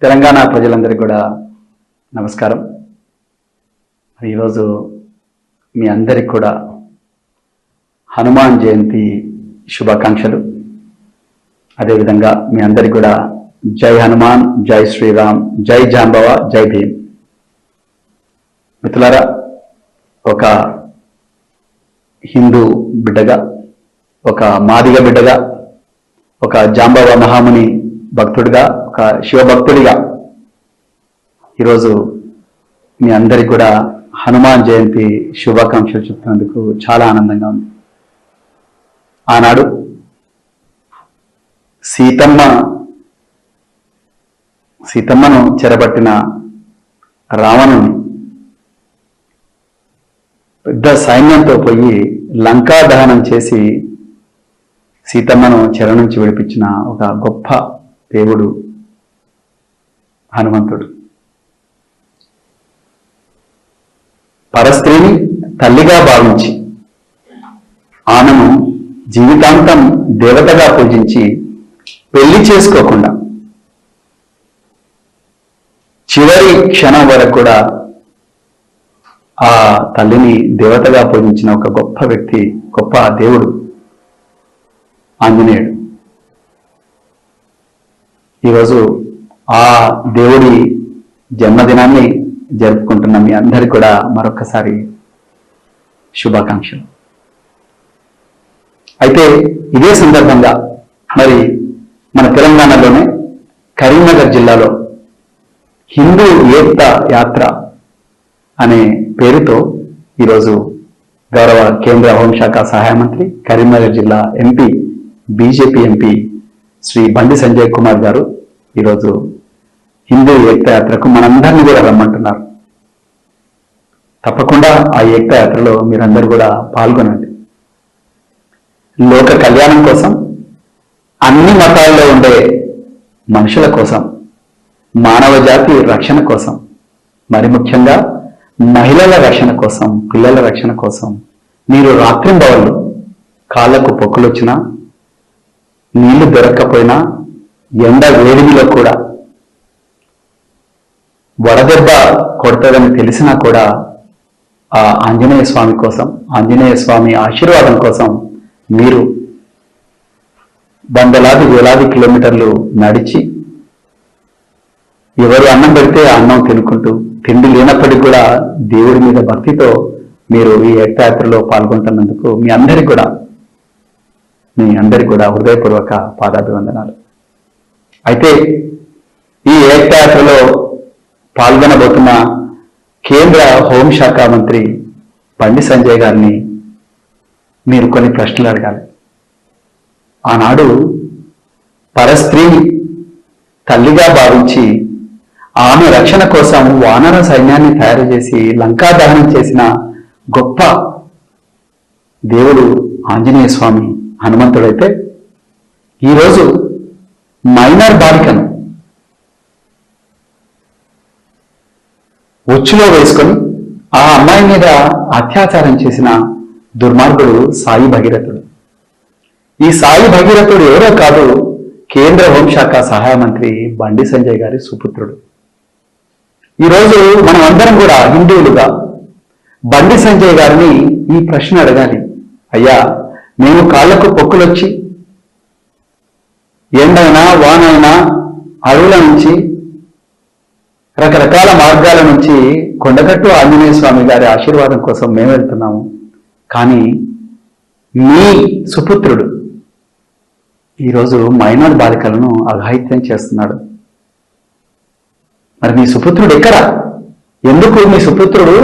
తెలంగాణ ప్రజలందరికీ కూడా నమస్కారం. ఈరోజు మీ అందరికి కూడా హనుమాన్ జయంతి శుభాకాంక్షలు. అదేవిధంగా మీ అందరికి కూడా జై హనుమాన్, జై శ్రీరామ్, జై జాంబవ, జై భీమ్. మిత్రులారా, ఒక హిందూ బిడ్డగా, ఒక మాదిగ బిడ్డగా, ఒక జాంబవ మహాముని భక్తుడిగా, ఒక శివభక్తుడిగా ఈరోజు మీ అందరికి కూడా హనుమాన్ జయంతి శుభాకాంక్షలు చెప్తున్నందుకు చాలా ఆనందంగా ఉంది. ఆనాడు సీతమ్మను చెరబట్టిన రావణుని పెద్ద సైన్యంతో పోయి లంకా దహనం చేసి సీతమ్మను చెర నుంచి విడిపించిన ఒక గొప్ప దేవుడు హనుమంతుడు. పరస్త్రీని తల్లిగా భావించి ఆమెను జీవితాంతం దేవతగా పూజించి పెళ్లి చేసుకోకుండా చివరి క్షణం వరకు కూడా ఆ తల్లిని దేవతగా పూజించిన ఒక గొప్ప వ్యక్తి, గొప్ప దేవుడు ఆంజనేయుడు. ఈరోజు ఆ దేవుడి జన్మదినాన్ని జరుపుకుంటున్న మీ అందరికీ కూడా మరొకసారి శుభాకాంక్షలు. అయితే ఇదే సందర్భంగా మరి మన తెలంగాణలోనే కరీంనగర్ జిల్లాలో హిందూ ఏక్తా యాత్ర అనే పేరుతో ఈరోజు గౌరవ కేంద్ర హోంశాఖ సహాయ మంత్రి, కరీంనగర్ జిల్లా MP, BJP MP Shri Bandi Sanjay Kumar గారు ఈరోజు హిందూ ఏక్తా యాత్రకు మనందరినీ కూడా రమ్మంటున్నారు. తప్పకుండా ఆ ఏక్తా యాత్రలో మీరందరూ కూడా పాల్గొనండి. లోక కళ్యాణం కోసం, అన్ని మతాల్లో ఉండే మనుషుల కోసం, మానవ జాతి రక్షణ కోసం, మరి ముఖ్యంగా మహిళల రక్షణ కోసం, పిల్లల రక్షణ కోసం మీరు రాత్రింబవళ్ళు కాళ్లకు పొక్కులు వచ్చినా, నీళ్లు దొరక్కపోయినా, ఎండ వేడిమిలో కూడా వడదెబ్బ కొడతాదని తెలిసినా కూడా ఆ ఆంజనేయ స్వామి కోసం, ఆంజనేయ స్వామి ఆశీర్వాదం కోసం మీరు వందలాది వేలాది కిలోమీటర్లు నడిచి, ఎవరు అన్నం పెడితే ఆ అన్నం తినుకుంటూ, తిండి లేనప్పటికీ కూడా దేవుడి మీద భక్తితో మీరు ఈ ఏకయాత్రలో పాల్గొంటున్నందుకు మీ అందరికీ కూడా హృదయపూర్వక పాదాభివందనాలు. అయితే ఈ ఏకయాత్రలో పాల్గొనబోతున్న కేంద్ర హోంశాఖ మంత్రి బండి సంజయ్ గారిని మీరు కొన్ని ప్రశ్నలు అడగాలి. ఆనాడు పరస్త్రీ తల్లిగా భావించి ఆమె రక్షణ కోసం వానర సైన్యాన్ని తయారు చేసి లంకా దహనం చేసిన గొప్ప దేవుడు ఆంజనేయ స్వామి హనుమంతుడైతే, ఈరోజు మైనర్ బాలికను ఉచ్చులో వేసుకొని ఆ అమ్మాయి మీద అత్యాచారం చేసిన దుర్మార్గుడు సాయి భగీరథుడు. ఈ సాయి భగీరథుడు ఎవరో కాదు, కేంద్ర హోంశాఖ సహాయ మంత్రి బండి సంజయ్ గారి సుపుత్రుడు. ఈరోజు మనం అందరం కూడా హిందువులుగా బండి సంజయ్ గారిని ఈ ప్రశ్న అడగాలి. అయ్యా, మేము కాళ్లకు పొక్కులొచ్చి ఎండైనా వానైనా అడవుల నుంచి రకరకాల మార్గాల నుంచి కొండగట్టు ఆంజనేయ స్వామి గారి ఆశీర్వాదం కోసం మేము వెళ్తున్నాము. కానీ మీ సుపుత్రుడు ఈరోజు మైనర్ బాలికలను అఘాయిత్యం చేస్తున్నాడు. మరి మీ సుపుత్రుడు ఎక్కడ? ఎందుకు మీ సుపుత్రుడు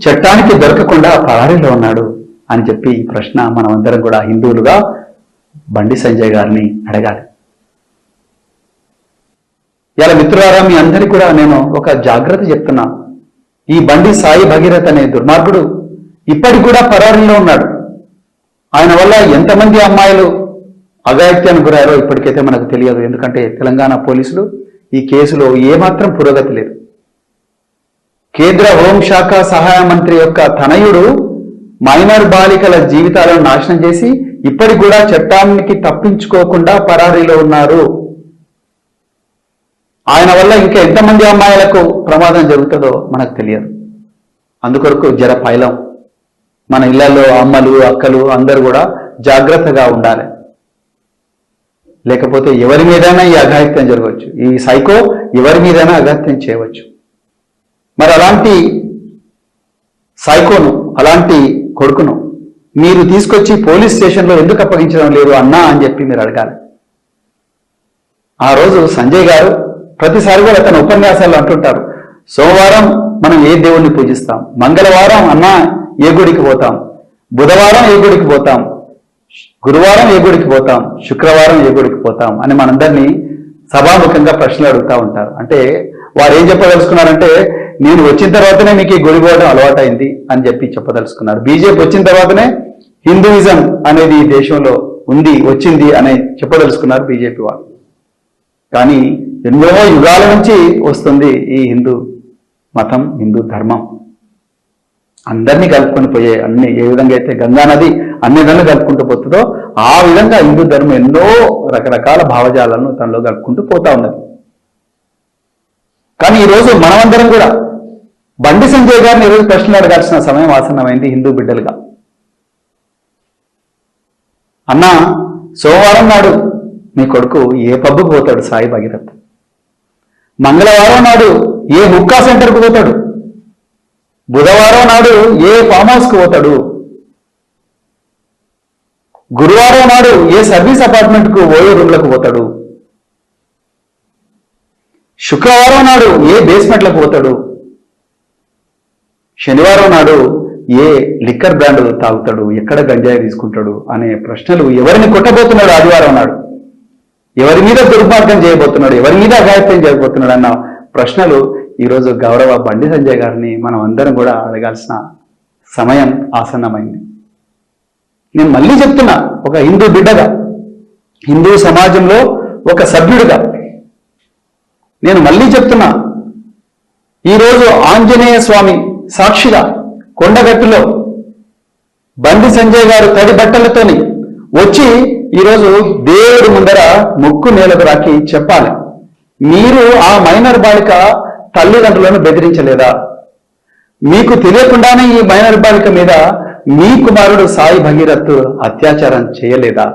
చట్టానికి దొరకకుండా పరారీలో ఉన్నాడు అని చెప్పి ఈ ప్రశ్న మనమందరం కూడా హిందువులుగా బండి సంజయ్ గారిని అడగాలి. ఇలా మిత్రులారా, మీ అందరికీ కూడా నేను ఒక జాగ్రత్త చెప్తున్నా. ఈ బండి సాయి భగీరథ్ అనే దుర్మార్గుడు ఇప్పటికి కూడా పరారీలో ఉన్నాడు. ఆయన వల్ల ఎంతమంది అమ్మాయిలు అఘాయిత్యానికి గురయ్యారో ఇప్పటికైతే మనకు తెలియదు. ఎందుకంటే తెలంగాణ పోలీసులు ఈ కేసులో ఏమాత్రం పురోగతి లేదు. కేంద్ర హోంశాఖ సహాయ మంత్రి యొక్క తనయుడు మైనర్ బాలికల జీవితాలను నాశనం చేసి ఇప్పటికి కూడా చట్టానికి తప్పించుకోకుండా పరారీలో ఉన్నారు. ఆయన వల్ల ఇంకా ఎంతమంది అమ్మాయిలకు ప్రమాదం జరుగుతుందో మనకు తెలియదు. అందుకొరకు జర పైలం మన ఇళ్లలో అమ్మలు అక్కలు అందరూ కూడా జాగ్రత్తగా ఉండాలి. లేకపోతే ఎవరి మీదైనా ఈ అఘాయిత్యం జరగవచ్చు. ఈ సైకో ఎవరి మీదైనా అఘాయిత్యం చేయవచ్చు. మరి అలాంటి సైకోను, అలాంటి కొడుకును మీరు తీసుకొచ్చి పోలీస్ స్టేషన్లో ఎందుకు అప్పగించడం లేదు అన్నా అని చెప్పి మీరు అడగాలి. ఆ రోజు సంజయ్ గారు ప్రతిసారి కూడా తన ఉపన్యాసాల్లో అంటుంటారు, సోమవారం మనం ఏ దేవుణ్ణి పూజిస్తాం, మంగళవారం అన్నా ఏ గుడికి పోతాం, బుధవారం ఏ గుడికి పోతాం, గురువారం ఏ గుడికి పోతాం, శుక్రవారం ఏ గుడికి పోతాం అని మనందరినీ సభాముఖంగా ప్రశ్నలు అడుగుతూ ఉంటారు. అంటే వారు ఏం చెప్పదలుచుకున్నారంటే, నేను వచ్చిన తర్వాతనే మీకు ఈ గుడి పోవడం అలవాటైంది అని చెప్పి చెప్పదలుచుకున్నారు. బీజేపీ వచ్చిన తర్వాతనే హిందూయిజం అనేది ఈ దేశంలో ఉంది, వచ్చింది అని చెప్పదలుచుకున్నారు బీజేపీ వాళ్ళు. కానీ ఎన్నో యుగాల నుంచి వస్తుంది ఈ హిందూ మతం, హిందూ ధర్మం. అందరినీ కలుపుకొని పోయే అన్ని, ఏ విధంగా అయితే గంగా నది అన్ని విధంగా కలుపుకుంటూ పోతుందో ఆ విధంగా హిందూ ధర్మం ఎన్నో రకరకాల భావజాలను తనలో కలుపుకుంటూ పోతా ఉన్నది. కానీ ఈరోజు మనమందరం కూడా బండి సంజయ్ గారిని ఈరోజు ప్రశ్నలు అడగాల్సిన సమయం ఆసన్నమైంది. హిందూ బిడ్డలుగా, అన్నా సోమవారం నాడు మీ కొడుకు ఏ పబ్బుకు పోతాడు సాయి భగీరథ్, మంగళవారం నాడు ఏ హుక్కా సెంటర్కు పోతాడు, బుధవారం నాడు ఏ ఫామ్ హౌస్కు పోతాడు, గురువారం నాడు ఏ సర్వీస్ అపార్ట్మెంట్కు ఓయో రూమ్లకు పోతాడు, శుక్రవారం నాడు ఏ బేస్మెంట్లకు పోతాడు, శనివారం నాడు ఏ లిక్కర్ బ్రాండ్ తాగుతాడు, ఎక్కడ గంజాయి తీసుకుంటాడు అనే ప్రశ్నలు, ఎవరిని కొట్టబోతున్నాడు ఆదివారం నాడు, ఎవరి మీద దుర్మార్గం చేయబోతున్నాడు, ఎవరి మీద అఘాయిత్యం చేయబోతున్నాడు అన్న ప్రశ్నలు ఈరోజు గౌరవ బండి సంజయ్ గారిని మనం అందరం కూడా అడగాల్సిన సమయం ఆసన్నమైంది. నేను మళ్ళీ చెప్తున్నా, ఒక హిందూ బిడ్డగా, హిందూ సమాజంలో ఒక సభ్యుడిగా నేను మళ్ళీ చెప్తున్నా, ఈరోజు ఆంజనేయ స్వామి సాక్షిగా కొండగట్టులో బండి సంజయ్ గారు తడి బట్టలతోని వచ్చి ఈరోజు దేవుడి ముందర ముక్కు నేలకు రాకి చెప్పాలి, మీరు ఆ మైనర్ బాలిక తల్లిదండ్రులను బెదిరించలేదా, మీకు తెలియకుండానే ఈ మైనర్ బాలిక మీద మీ కుమారుడు సాయి భగీరథ్ అత్యాచారం చేయలేదా?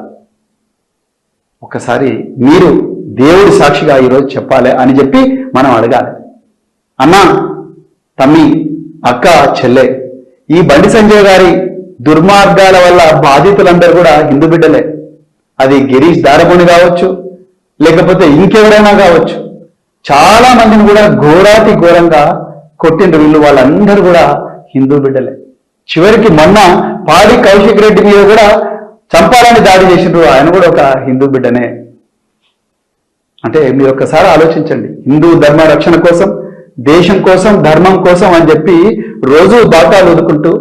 ఒకసారి మీరు దేవుడి సాక్షిగా ఈరోజు చెప్పాలి అని చెప్పి మనం అడగాలి. అన్నా, తమ్మి, అక్క, చెల్లె, ఈ బండి సంజయ్ గారి దుర్మార్గాల వల్ల బాధితులందరూ కూడా హిందూ బిడ్డలే. అది గిరీష్ దారముని కావచ్చు, లేకపోతే ఇంకెవరైనా కావచ్చు. చాలా మందిని కూడా ఘోరాతి ఘోరంగా కొట్టిండ్రు వీళ్ళు, వాళ్ళందరూ కూడా హిందూ బిడ్డలే. చివరికి మొన్న పాడి కౌశిక్ రెడ్డి మీద కూడా చంపాలని దాడి చేసిండ్రు, ఆయన కూడా ఒక హిందూ బిడ్డనే. అంటే మీరు ఒక్కసారి ఆలోచించండి, హిందూ ధర్మ రక్షణ కోసం, దేశం కోసం, ధర్మం కోసం అని చెప్పి రోజు బాకాలు వదుకుంటూ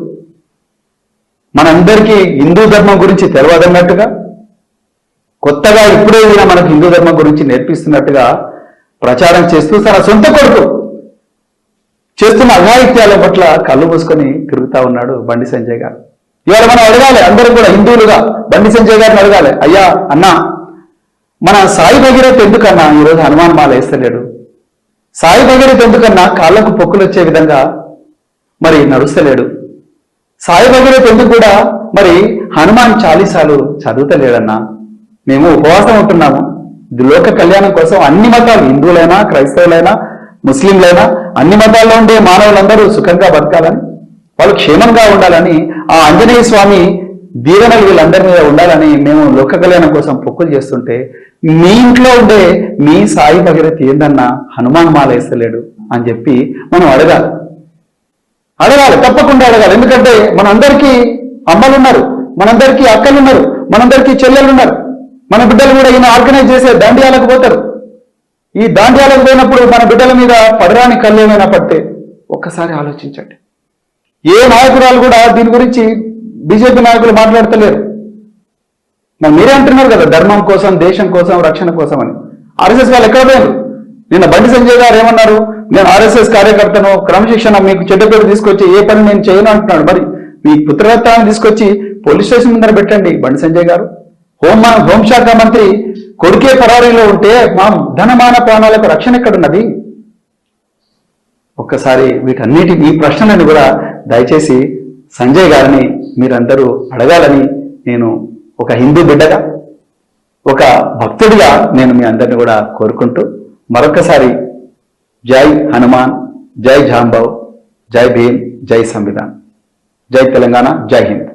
మనందరికీ హిందూ ధర్మం గురించి తెలియదన్నట్టుగా, కొత్తగా ఇప్పుడే ఈయన మనకు హిందూ ధర్మం గురించి నేర్పిస్తున్నట్టుగా ప్రచారం చేస్తూ తన సొంత కొడుకు చేస్తున్న అఘాయిత్యాల పట్ల కళ్ళు మూసుకొని తిరుగుతా ఉన్నాడు బండి సంజయ్ గారు. ఇవాళ మనం అడగాలి, అందరూ కూడా హిందువులుగా బండి సంజయ్ గారిని అడగాలి, అయ్యా అన్నా, మన సాయి భగీరథ్ ఎందుకన్నా ఈరోజు హనుమాన్ మాల వేస్తలేడు? సాయి భగీరథ్ ఎందుకన్నా కాళ్ళకు పొక్కులు వచ్చే విధంగా మరి నడుస్తలేడు? సాయి భగీరథ్ ఎందుకు కూడా మరి హనుమాన్ చాలీసాలు చదువుతలేడన్నా? మేము ఉపవాసం ఉంటున్నాము, లోక కళ్యాణం కోసం అన్ని మతాలు, హిందువులైనా, క్రైస్తవులైనా, ముస్లింలైనా, అన్ని మతాల్లో ఉండే మానవులందరూ సుఖంగా బతకాలని, వాళ్ళు క్షేమంగా ఉండాలని, ఆ ఆంజనేయ స్వామి దీవెనలు వీళ్ళందరి మీద ఉండాలని మేము లోక కళ్యాణం కోసం పొక్కులు చేస్తుంటే, మీ ఇంట్లో ఉండే మీ సాయి భగీరథ్ ఏందన్నా హనుమాన్ మాల వేస్తలేడు అని చెప్పి మనం అడగాలి, తప్పకుండా అడగాలి. ఎందుకంటే మనందరికీ అమ్మలున్నారు, మనందరికీ అక్కలున్నారు, మనందరికీ చెల్లెలున్నారు. మన బిడ్డలు కూడా ఈయన ఆర్గనైజ్ చేసే దాండియాలకు పోతారు. ఈ దాండియాలకు పోయినప్పుడు మన బిడ్డల మీద పడరాని కళ్యాణమైనా పడితే ఒక్కసారి ఆలోచించండి. ఏ నాయకురాలు కూడా దీని గురించి బీజేపీ నాయకులు మాట్లాడతలేరు. మరి మీరే అంటున్నారు కదా, ధర్మం కోసం, దేశం కోసం, రక్షణ కోసం అని. ఆర్ఎస్ఎస్ వాళ్ళు ఎక్కడ పోయారు? నిన్న బండి సంజయ్ గారు ఏమన్నారు, నేను ఆర్ఎస్ఎస్ కార్యకర్తను, క్రమశిక్షణ మీకు చెడ్డ పేరు తీసుకొచ్చి ఏ పని నేను చేయను అంటున్నాడు. మరి మీ పుత్రరత్నాన్ని తీసుకొచ్చి పోలీస్ స్టేషన్ ముందర పెట్టండి బండి సంజయ్ గారు. హోంశాఖ మంత్రి కొడుకే పరారీలో ఉంటే మా ధనమాన ప్రాణాలకు రక్షణ ఎక్కడున్నది? ఒక్కసారి ఈ ప్రశ్నలను కూడా దయచేసి సంజయ్ గారిని మీరందరూ అడగాలని నేను ఒక హిందూ బిడ్డగా, ఒక భక్తుడిగా నేను మీ అందరిని కూడా కోరుకుంటూ మరొకసారి జై హనుమాన్, జై జాంబవ్, జై భీమ్, జై సంవిధాన్, జై తెలంగాణ, జై హింద్.